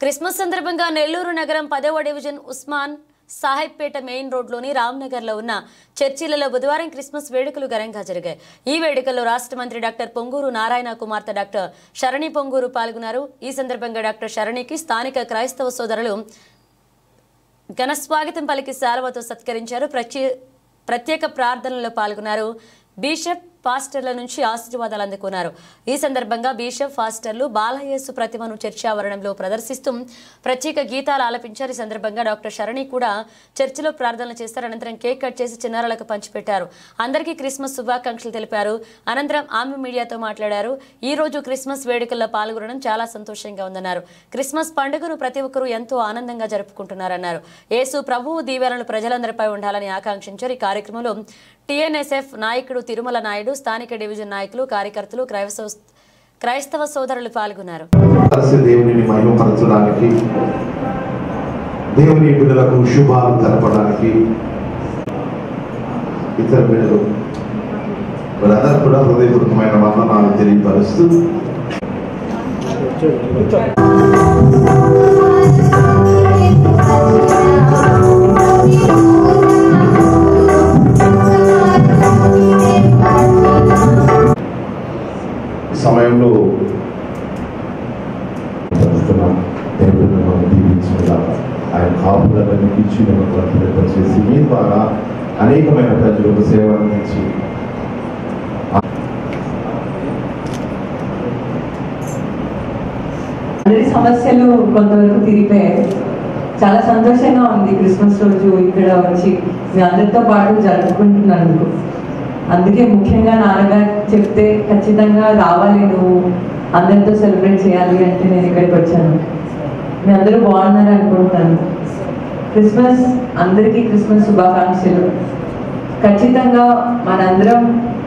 Christmas సందర్భంగా నెల్లూరు నగరం 10వ డివిజన్ ఉస్మాన్ సాహెబ్పేట మెయిన్ రోడ్లోని రామ్నగర్లో ఉన్న చర్చిలలో బుధవారం క్రిస్మస్ వేడుకలు ఘనంగా జరిగాయి. ఈ వేడుకల్లో రాష్ట్ర మంత్రి డాక్టర్ పొంగూరు నారాయణ కుమార్తె డాక్టర్ శరణి పొంగూరు పాల్గొన్నారు. ఈ సందర్భంగా డాక్టర్ శరణికి స్థానిక క్రైస్తవ సోదరులు ఘన స్వాగతం పలికి శాలువతో సత్కరించారు. ప్రత్యేక ప్రార్థనలో పాల్గొన్నారు. బిషప్ పాస్టర్ల నుంచి ఆశీర్వాదాలు అందుకున్నారు. ఈ సందర్భంగా బిషప్ పాస్టర్లు బాలయేసు ప్రతిమను చర్చి ఆవరణంలో ప్రదర్శిస్తూ ప్రత్యేక గీతాలు ఆలపించారు. ఈ సందర్భంగా డాక్టర్ శరణి కూడా చర్చిలో ప్రార్థనలు చేస్తారు. అనంతరం కేక్ కట్ చేసి చిన్నారులకు పంచిపెట్టారు. అందరికీ క్రిస్మస్ శుభాకాంక్షలు తెలిపారు. అనంతరం ఆమె మీడియాతో మాట్లాడారు. ఈ రోజు క్రిస్మస్ వేడుకల్లో పాల్గొనడం చాలా సంతోషంగా ఉందన్నారు. క్రిస్మస్ పండుగను ప్రతి ఒక్కరూ ఎంతో ఆనందంగా జరుపుకుంటున్నారన్నారు. యేసు ప్రభువు దీవెనలు ప్రజలందరిపై ఉండాలని ఆకాంక్షించారు. ఈ కార్యక్రమంలో టీఎన్ఎస్ఎఫ్ నాయకుడు తిరుమల నాయుడు, స్థానిక డివిజన్ నాయకులు, కార్యకర్తలు, క్రైస్తవ సోదరులు పాల్గొన్నారు. దేవుని మహిమపరచడానికి, దేవుని బిడ్డలకు శుభాలు తెలపడానికి ఇతర బిడ్డలు వారందరూ కూడా హృదయపూర్వకమైన వందనాలు తెలియపరుస్తూ సమయంలో ఆయన కాపులను ఇచ్చి చేసి మీ ద్వారా అనేకమైన ప్రజలకు సేవ అందించి అందరి సమస్యలు కొంతవరకు తీరిపోయాయి. చాలా సంతోషంగా ఉంది క్రిస్మస్ రోజు ఇక్కడ వచ్చి మీ అందరితో పాటు జరుపుకుంటున్నందుకు. అందుకే ముఖ్యంగా నాన్నగారు చెప్తే ఖచ్చితంగా రావాలి, నువ్వు అందరితో సెలబ్రేట్ చేయాలి అంటే నేను ఇక్కడికి వచ్చాను. మీ అందరూ బాగున్నారు అనుకుంటున్నాను. క్రిస్మస్ అందరికీ క్రిస్మస్ శుభాకాంక్షలు. ఖచ్చితంగా మనందరం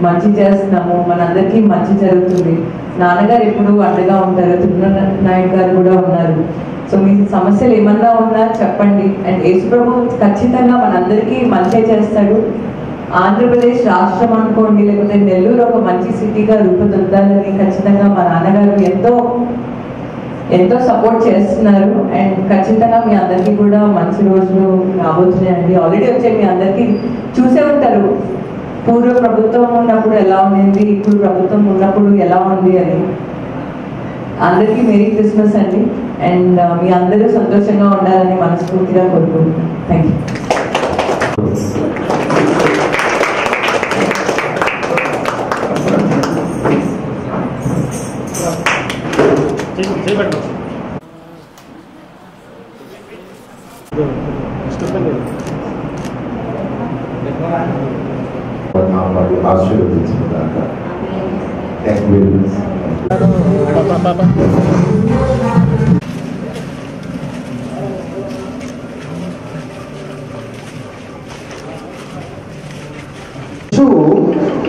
మంచి చేస్తున్నాము, మనందరికీ మంచి జరుగుతుంది. నాన్నగారు ఎప్పుడు అండగా ఉంటారు, తిరుమల నాయుడు గారు కూడా ఉన్నారు. సో మీ సమస్యలు ఏమన్నా ఉన్నా చెప్పండి. అండ్ యేసుప్రభు ఖచ్చితంగా మనందరికీ మంచి చేస్తాడు. ఆంధ్రప్రదేశ్ రాష్ట్రం అనుకోండి, లేకపోతే నెల్లూరు ఒక మంచి సిటీగా రూపుదిద్దాలని ఖచ్చితంగా మా నాన్నగారు ఎంతో సపోర్ట్ చేస్తున్నారు. అండ్ ఖచ్చితంగా మీ అందరికీ కూడా మంచి రోజులు రాబోతున్నాయండి. ఆల్రెడీ వచ్చే మీ అందరికీ చూసే ఉంటారు పూర్వ ప్రభుత్వం ఉన్నప్పుడు ఎలా ఉంది, ఇప్పుడు ప్రభుత్వం ఉన్నప్పుడు ఎలా ఉంది అని. అందరికీ మేరీ క్రిస్మస్ అండి. అండ్ మీ అందరూ సంతోషంగా ఉండాలని మనస్ఫూర్తిగా కోరుకుంటున్నాను. Thank you. ఆశీర్వదించుకున్నాక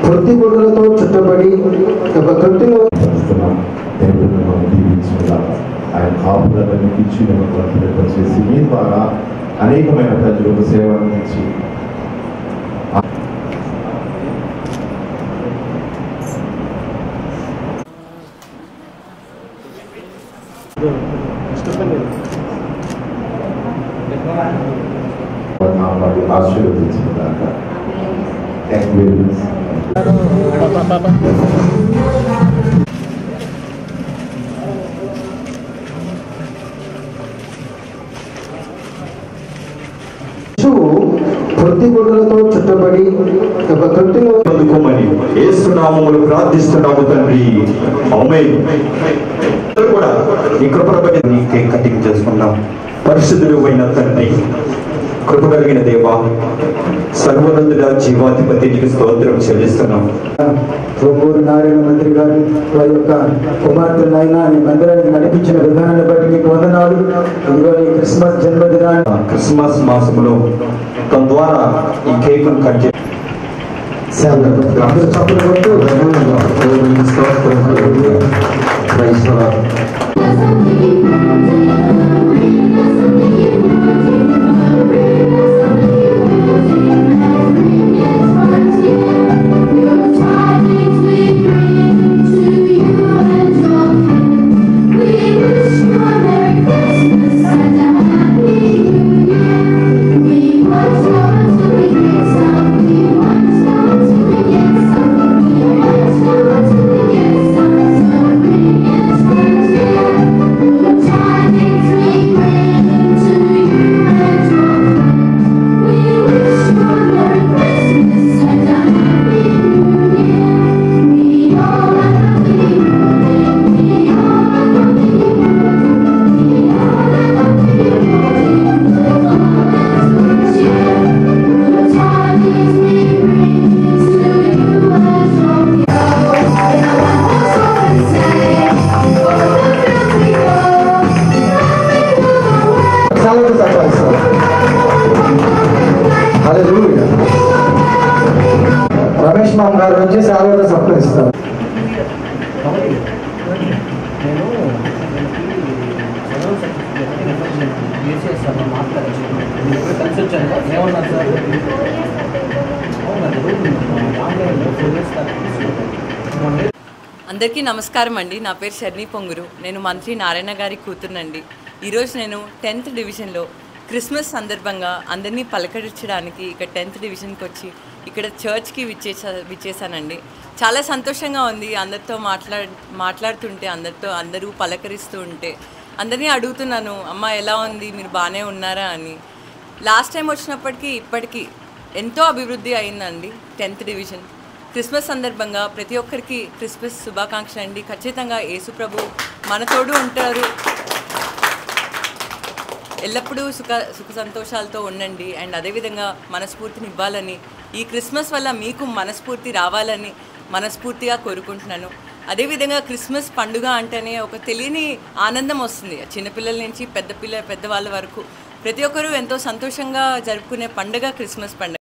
ప్రతి గుడ్డలతో చుట్టబడి ఒక తొట్టిలో ఆయన కాపులను ఇచ్చి చేసి మీ ద్వారా అనేకమైన ప్రజలకు సేవ అందించి ఆశీర్వదించుకున్నాక ప్రతి గుడ్డలతో చుట్టబడి ఒక తొట్టిలో అందుకోమని యేసునామములో ప్రార్థిస్తున్నాము తండ్రి. ఆమేన్. కూడా ఈ కృపను బట్టి నీకే కటింగ్ చేసుకున్నాం. పరిశుద్ధుడు అయిన తండ్రి, కృప కలిగిన దేవా, సర్వోన్నతుడ, జీవాధిపతి, నీకు స్తోత్రం చెల్లిస్తున్నాం. పొంగూరు నారాయణ మంత్రి గారు వారి యొక్క కుమార్తెనైనా ఈ మందిరానికి నడిపించిన విధానాన్ని బట్టి మీకు వందనాలు. ఇదిగో ఈ క్రిస్మస్ జన్మదినాన్ని క్రిస్మస్ మాసంలో తద్వారా ఈ కేకును కట్ చేసి We wish you a Merry Christmas. KCR sir మాట్లాడారు. కలిసి వచ్చాను సార్, ఏమన్నారు సార్? అవునండి, ఆన్లైన్లో 4 years దాకా. అందరికీ నమస్కారం అండి. నా పేరు శర్ణి పొంగురు. నేను మంత్రి నారాయణ గారి కూతురునండి. ఈరోజు నేను 10th డివిజన్లో క్రిస్మస్ సందర్భంగా అందరినీ పలకరించడానికి ఇక్కడ 10th డివిజన్కి వచ్చి ఇక్కడ చర్చ్కి విచ్చేసానండి. చాలా సంతోషంగా ఉంది. అందరితో మాట్లాడుతుంటే అందరూ పలకరిస్తూ ఉంటే అందరినీ అడుగుతున్నాను, అమ్మ ఎలా ఉంది, మీరు బాగానే ఉన్నారా అని. లాస్ట్ టైం వచ్చినప్పటికీ ఇప్పటికీ ఎంతో అభివృద్ధి అయిందండి 10th డివిజన్. క్రిస్మస్ సందర్భంగా ప్రతి ఒక్కరికి క్రిస్మస్ శుభాకాంక్షలు అండి. ఖచ్చితంగా యేసు ప్రభు మనతోడు ఉంటారు. ఎల్లప్పుడూ సుఖ సంతోషాలతో ఉండండి. అండ్ అదేవిధంగా మనస్ఫూర్తిని ఇవ్వాలని, ఈ క్రిస్మస్ వల్ల మీకు మనస్ఫూర్తి రావాలని మనస్ఫూర్తిగా కోరుకుంటున్నాను. అదేవిధంగా క్రిస్మస్ పండుగ అంటేనే ఒక తెలియని ఆనందం వస్తుంది. చిన్నపిల్లల నుంచి పెద్దవాళ్ళ వరకు ప్రతి ఒక్కరూ ఎంతో సంతోషంగా జరుపుకునే పండుగ క్రిస్మస్ పండుగ.